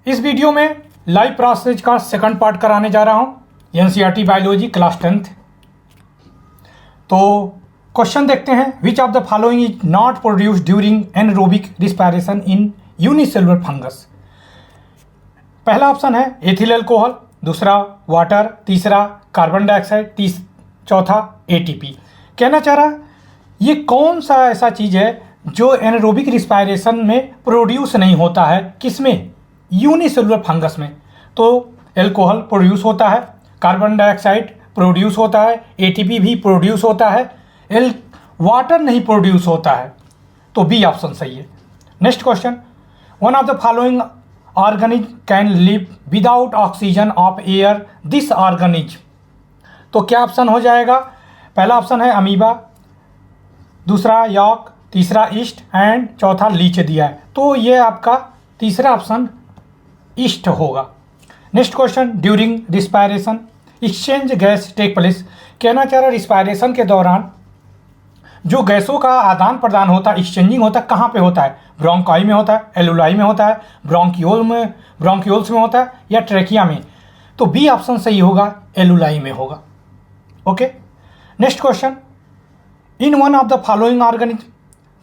इस वीडियो में live process का सेकंड पार्ट कराने जा रहा हूं, एनसीईआरटी बायोलॉजी क्लास 10th। तो क्वेश्चन देखते हैं। विच of the following is not produced during anaerobic respiration in unicellular fungus. पहला ऑप्शन है एथिल अल्कोहल, दूसरा वाटर, तीसरा कार्बन डाइऑक्साइड, चौथा एटीपी। कहना चाह रहा ये कौन सा ऐसा चीज़ है जो एनरोबिक रिस्पायरेशन में प्रोड्यूस नहीं होता है, किसमें? यूनिसेलुलर फंगस में। तो अल्कोहल प्रोड्यूस होता है, कार्बन डाइऑक्साइड प्रोड्यूस होता है, एटीपी भी प्रोड्यूस होता है, वाटर नहीं प्रोड्यूस होता है। तो बी ऑप्शन सही है। Next question, one of the following organism can live without oxygen of air, this organism. तो क्या ऑप्शन हो जाएगा? पहला ऑप्शन है अमीबा, दूसरा यॉक, तीसरा ईस्ट एंड चौथा लीच दिया है। तो ये आपका तीसरा ऑप्शन ईस्ट होगा। Next question, during respiration exchange gas take place. कहना चाह रहा रिस्पायरेशन के दौरान जो गैसों का आदान प्रदान होता है, एक्सचेंजिंग होता है, कहाँ पे होता है? ब्रोंकाई में होता है, एलुलाई में होता है, ब्रोंकियोल्स में होता है या ट्रेकिया में? तो बी ऑप्शन सही होगा, एलुलाई में होगा। Okay. Next question, in one of the following organism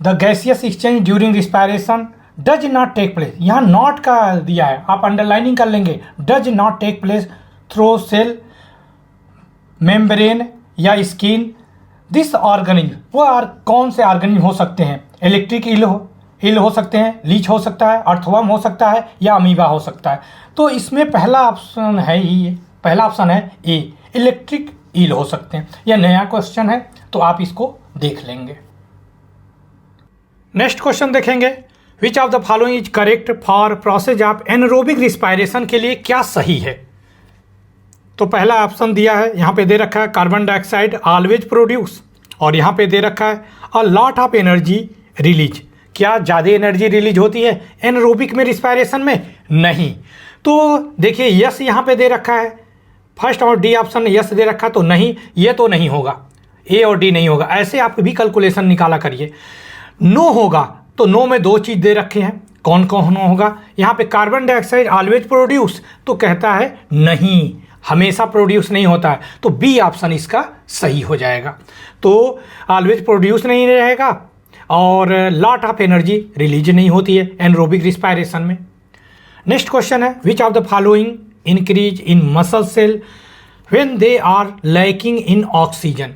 the gaseous exchange during respiration does not take place. यहाँ नॉट का दिया है, आप अंडरलाइनिंग कर लेंगे। Does not take place through cell membrane या स्किन, दिस ऑर्गेनिज्म। वो कौन से ऑर्गेनिज्म हो सकते हैं? इलेक्ट्रिक ईल हो सकते हैं, लीच हो सकता है, अर्थवर्म हो सकता है या अमीबा हो सकता है। तो इसमें पहला ऑप्शन है ही, पहला ऑप्शन है ए, इलेक्ट्रिक ईल हो सकते हैं। यह नया क्वेश्चन है तो आप इसको देख लेंगे। नेक्स्ट क्वेश्चन देखेंगे, which of the following is correct for process of anaerobic respiration के लिए क्या सही है? तो पहला ऑप्शन दिया है, यहाँ पे दे रखा है कार्बन डाइऑक्साइड ऑलवेज प्रोड्यूस, और यहाँ पे दे रखा है a lot of energy release. क्या ज़्यादा एनर्जी रिलीज होती है एनरोबिक में, रिस्पायरेशन में? नहीं। तो देखिए यस यहाँ पे दे रखा है, फर्स्ट और डी ऑप्शन यस दे रखा, तो नहीं, ये तो नहीं होगा, ए और डी नहीं होगा। ऐसे आप भी कैलकुलेशन निकाला करिए। नो होगा, तो नो में दो चीज़ दे रखे हैं, कौन कौन होगा? यहाँ पे कार्बन डाइऑक्साइड ऑलवेज प्रोड्यूस, तो कहता है नहीं, हमेशा प्रोड्यूस नहीं होता है। तो बी ऑप्शन इसका सही हो जाएगा। तो ऑलवेज प्रोड्यूस नहीं रहेगा और लॉट ऑफ एनर्जी रिलीज नहीं होती है एनरोबिक रिस्पायरेशन में। नेक्स्ट क्वेश्चन है, which of the following increase in muscle cell when they are lacking in oxygen.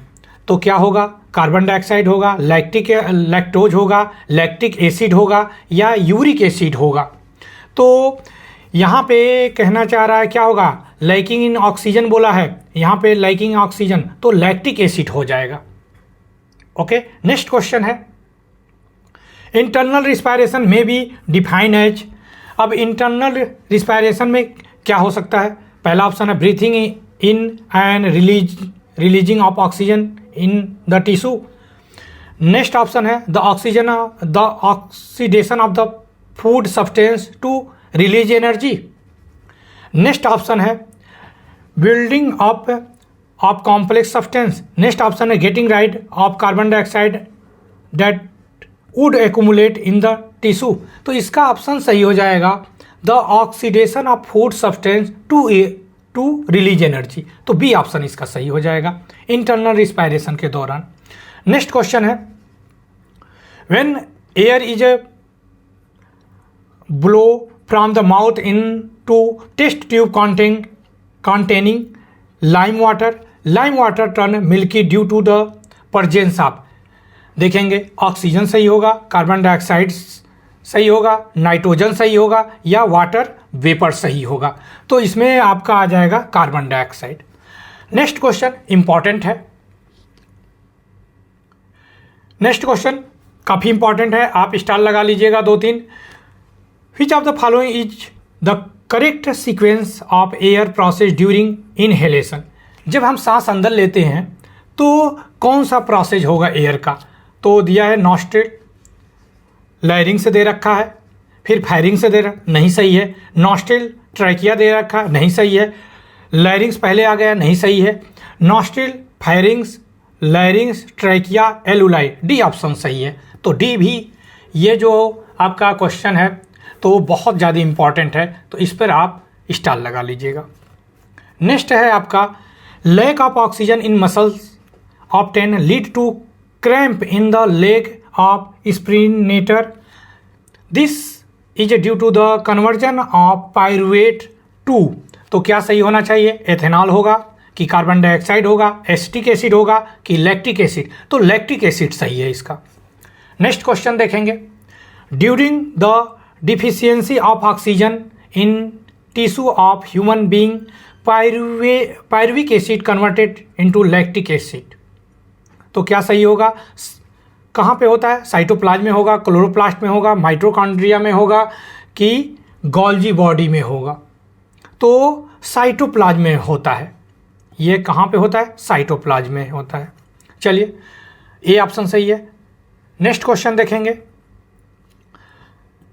तो क्या होगा? कार्बन डाइऑक्साइड होगा, लैक्टोज होगा, लैक्टिक एसिड होगा या यूरिक एसिड होगा? तो यहाँ पे कहना चाह रहा है क्या होगा? लैकिंग इन ऑक्सीजन बोला है, यहाँ पे लैकिंग ऑक्सीजन, तो लैक्टिक एसिड हो जाएगा। ओके। नेक्स्ट क्वेश्चन है, इंटरनल रिस्पायरेशन में बी डिफाइन एज। अब इंटरनल रिस्पायरेशन में क्या हो सकता है? पहला ऑप्शन है breathing in and releasing of oxygen in the tissue. Next option है the oxidation of the food substance to release energy. Next option है building of complex substance. Next option है getting rid of carbon dioxide that would accumulate in the tissue. तो इसका option सही हो जाएगा the oxidation of food substance to release energy. तो B option इसका सही हो जाएगा, इंटरनल रिस्पायरेशन के दौरान। नेक्स्ट क्वेश्चन है, when air is blow from the mouth in to test tube containing lime water turn milky due to the presence of। देखेंगे oxygen सही होगा, कार्बन डाइऑक्साइड सही होगा, नाइट्रोजन सही होगा या वाटर वेपर सही होगा? तो इसमें आपका आ जाएगा carbon dioxide. Next question important है, नेक्स्ट क्वेश्चन काफ़ी इंपॉर्टेंट है, आप स्टार लगा लीजिएगा 2-3। विच of the following is the correct sequence of air process during inhalation. जब हम सांस अंदर लेते हैं तो कौन सा प्रोसेस होगा एयर का? तो दिया है नॉस्ट्रिल, लैरिंग से दे रखा है, फिर फायरिंग से दे रखा, नहीं सही है। नॉस्ट्रिल ट्रैकिया दे रखा, नहीं सही है। लैरिंग्स पहले आ गया, नहीं सही है। Nostril, pharynx, larynx, trachea, alveoli, D option सही है। तो डी भी, ये जो आपका क्वेश्चन है तो बहुत ज़्यादा इम्पॉर्टेंट है, तो इस पर आप स्टार लगा लीजिएगा। नेक्स्ट है आपका lack of oxygen in muscles of 10 lead to cramp in the leg of sprinter, this is due to the conversion of pyruvate to. तो क्या सही होना चाहिए, एथेनॉल होगा कि कार्बन डाइऑक्साइड होगा, एसिटिक एसिड होगा कि लैक्टिक एसिड, तो लैक्टिक एसिड सही है इसका। नेक्स्ट क्वेश्चन देखेंगे, during the deficiency of oxygen in tissue of human being pyruvic acid converted into lactic acid, तो क्या सही होगा, कहाँ पे होता है, साइटोप्लाज्म में होगा, क्लोरोप्लास्ट में होगा, माइटोकॉन्ड्रिया में होगा कि गोल्जी बॉडी में होगा, तो साइटोप्लाज्म में होता है। ये कहाँ पे होता है, साइटोप्लाज्म में होता है। चलिए ए ऑप्शन सही है। नेक्स्ट क्वेश्चन देखेंगे,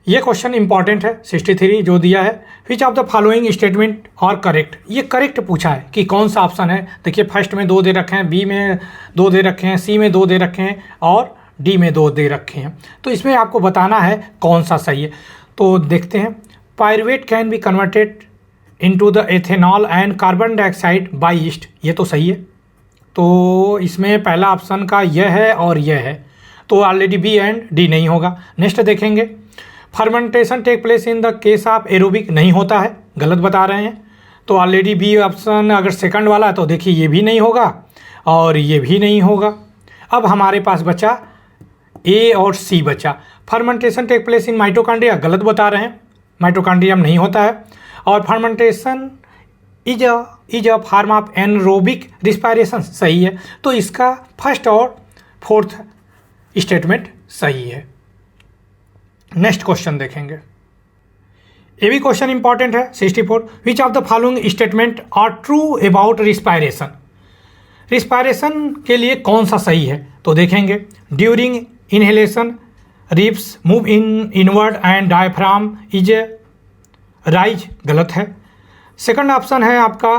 ये क्वेश्चन इंपॉर्टेंट है 63 जो दिया है, which of the following statement और करेक्ट, ये करेक्ट पूछा है कि कौन सा ऑप्शन है। देखिए फर्स्ट में 2 दे रखे हैं, बी में 2 दे रखे हैं, सी में 2 दे रखे हैं और डी में 2 दे रखे हैं, तो इसमें आपको बताना है कौन सा सही है। तो देखते हैं, pyruvate can be converted into the ethanol and carbon dioxide by yeast, ये तो सही है। तो इसमें पहला ऑप्शन का यह है और यह है, तो ऑलरेडी बी एंड डी नहीं होगा। नेक्स्ट देखेंगे, fermentation take place in the case of aerobic, नहीं होता है, गलत बता रहे हैं, तो ऑलरेडी बी ऑप्शन अगर सेकंड वाला है तो देखिए ये भी नहीं होगा और ये भी नहीं होगा। अब हमारे पास बचा ए और सी बचा। Fermentation take place in mitochondria, गलत बता रहे हैं, माइटोकॉन्ड्रिया में नहीं होता है। और fermentation is a form of anaerobic respiration, सही है, तो इसका फर्स्ट और फोर्थ स्टेटमेंट सही है। नेक्स्ट क्वेश्चन देखेंगे, ये भी क्वेश्चन इंपॉर्टेंट है 64, which of the following statement are true about respiration, respiration के लिए कौन सा सही है। तो देखेंगे, during inhalation ribs move in inward and diaphragm is rise, गलत है। सेकंड ऑप्शन है आपका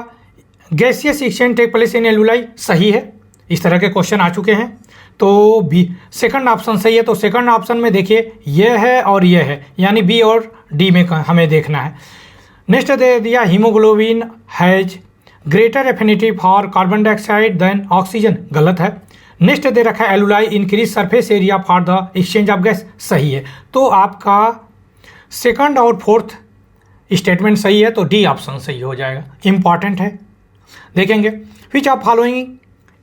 gaseous exchange take place in alveoli, सही है, इस तरह के क्वेश्चन आ चुके हैं, तो बी सेकंड ऑप्शन सही है। तो सेकंड ऑप्शन में देखिए ये है और ये है, यानी बी और डी में हमें देखना है। नेक्स्ट दे दिया, haemoglobin has greater affinity for carbon dioxide than oxygen, गलत है। नेक्स्ट दे रखा है, alveoli increase surface area for the exchange of gas, सही है। तो आपका सेकंड और फोर्थ स्टेटमेंट सही है, तो डी ऑप्शन सही हो जाएगा, इंपॉर्टेंट है। देखेंगे, which of following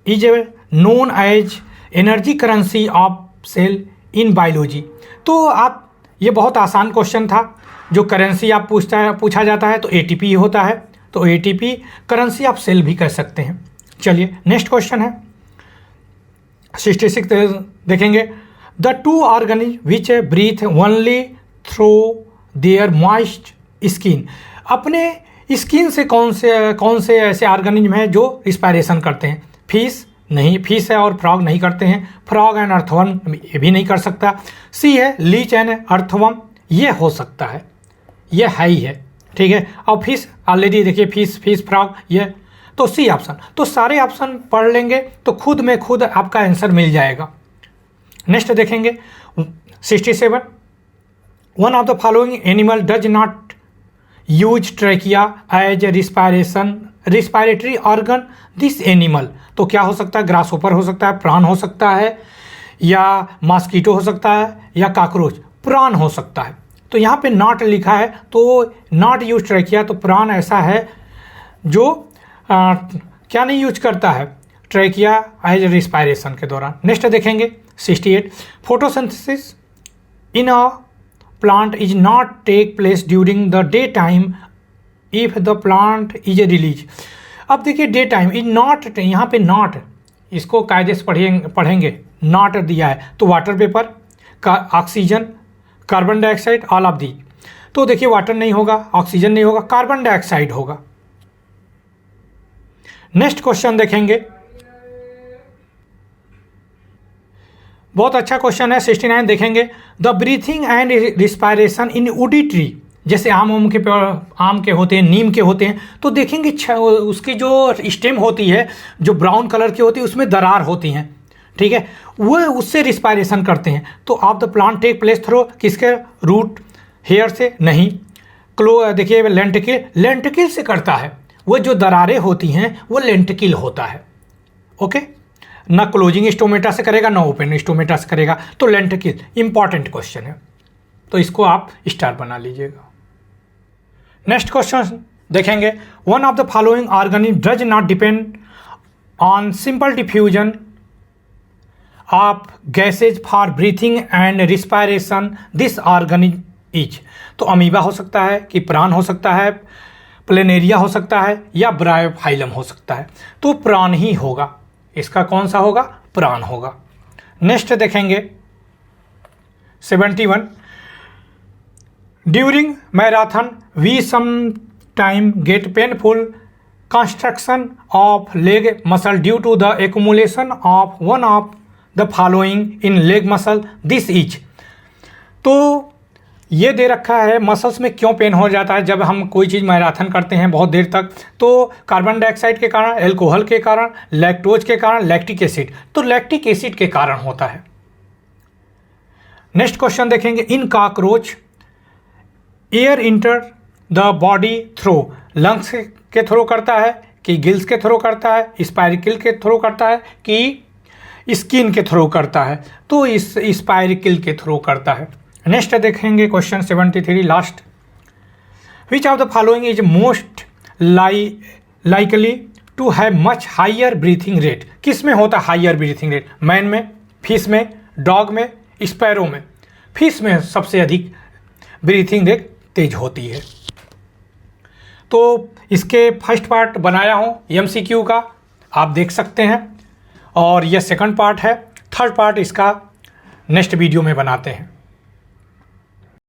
is known as energy currency of cell in biology, तो आप ये बहुत आसान क्वेश्चन था, जो करेंसी आप पूछा जाता है तो एटीपी होता है, तो एटीपी करेंसी ऑफ सेल भी कह सकते हैं। चलिए नेक्स्ट क्वेश्चन है 66 देखेंगे, the two organism which breathe only through their moist skin, अपने स्किन से कौन से ऐसे ऑर्गेनिज्म हैं जो रिस्पायरेशन करते हैं। फिश नहीं, फिश है और फ्रॉग नहीं करते हैं, फ्रॉग एंड अर्थवर्म ये भी नहीं कर सकता। सी है लीच एंड अर्थवर्म, ये हो सकता है, ये है ही है, ठीक है। और फिश ऑलरेडी देखिए, फिश फ्रॉग ये, तो सी ऑप्शन। तो सारे ऑप्शन पढ़ लेंगे तो खुद में खुद आपका आंसर मिल जाएगा। नेक्स्ट देखेंगे 67, one of the following animal does not use trachea as respiratory organ this animal, तो क्या हो सकता है, ग्रासहोपर हो सकता है, प्राण हो सकता है, या मॉस्किटो हो सकता है, या कॉकरोच, प्राण हो सकता है। तो यहाँ पे नॉट लिखा है, तो नॉट यूज ट्रैकिया, तो प्राण ऐसा है जो क्या नहीं यूज करता है, ट्रैकिया एज रिस्पायरेशन के दौरान। नेक्स्ट देखेंगे 68, photosynthesis in a plant is not take place during the day time if the plant is release. अब देखिए डे टाइम इज नॉट, यहाँ पे नॉट, इसको कायदे से पढ़ेंगे, नॉट दिया है, तो वाटर वेपर का, oxygen, carbon dioxide, all of the. तो देखिए वाटर नहीं होगा, ऑक्सीजन नहीं होगा, कार्बन डाइऑक्साइड होगा। नेक्स्ट क्वेश्चन देखेंगे, बहुत अच्छा क्वेश्चन है 69 देखेंगे, the breathing and respiration in woody tree, जैसे आम के होते हैं, नीम के होते हैं, तो देखेंगे उसकी जो स्टेम होती है जो ब्राउन कलर की होती है उसमें दरार होती हैं, ठीक है, वो उससे रिस्पायरेशन करते हैं। तो of the plant take place through किसके रूट हेयर से नहीं, देखिए लेंटिकल से करता है, वो जो दरारें होती हैं वो लेंटिकल होता है। ओके, ना क्लोजिंग स्टोमेटा से करेगा ना ओपन स्टोमेटा से करेगा, तो लेंटिकल इंपॉर्टेंट क्वेश्चन है, तो इसको आप स्टार बना लीजिएगा। नेक्स्ट क्वेश्चन देखेंगे, one of the following organism does not depend on simple diffusion of gases for breathing and respiration, this organism is. तो अमीबा हो सकता है, कि प्राण हो सकता है, प्लेनेरिया हो सकता है, या ब्रायोफाइलम हो सकता है। तो प्राण ही होगा, इसका कौन सा होगा? प्राण होगा। नेक्स्ट देखेंगे 71, during marathon we sometime get painful construction of leg muscle due to the accumulation of one of the following in leg muscle, this is. तो ये दे रखा है मसल्स में क्यों पेन हो जाता है जब हम कोई चीज़ मैराथन करते हैं बहुत देर तक, तो कार्बन डाइऑक्साइड के कारण, एल्कोहल के कारण, लैक्टोज के कारण, लैक्टिक एसिड, तो लैक्टिक एसिड के कारण होता है। नेक्स्ट क्वेश्चन देखेंगे, इन cockroach air enter the body through, lungs के थ्रू करता है कि गिल्स के थ्रू करता है, स्पाइरिकल के थ्रू करता है कि स्किन के थ्रू करता है? तो इस स्पाइरिकल के थ्रू करता है। नेक्स्ट देखेंगे question 73 last, which of the following is most likely to have much higher breathing rate? किस में होता है हाइयर ब्रीथिंग रेट? मैन में, फिश में, डॉग में, स्पैरो में? फिश में सबसे अधिक ब्रीथिंग रेट तेज होती है। तो इसके फर्स्ट पार्ट बनाया हूँ MCQ का, आप देख सकते हैं, और यह सेकंड पार्ट है। थर्ड पार्ट इसका नेक्स्ट वीडियो में बनाते हैं।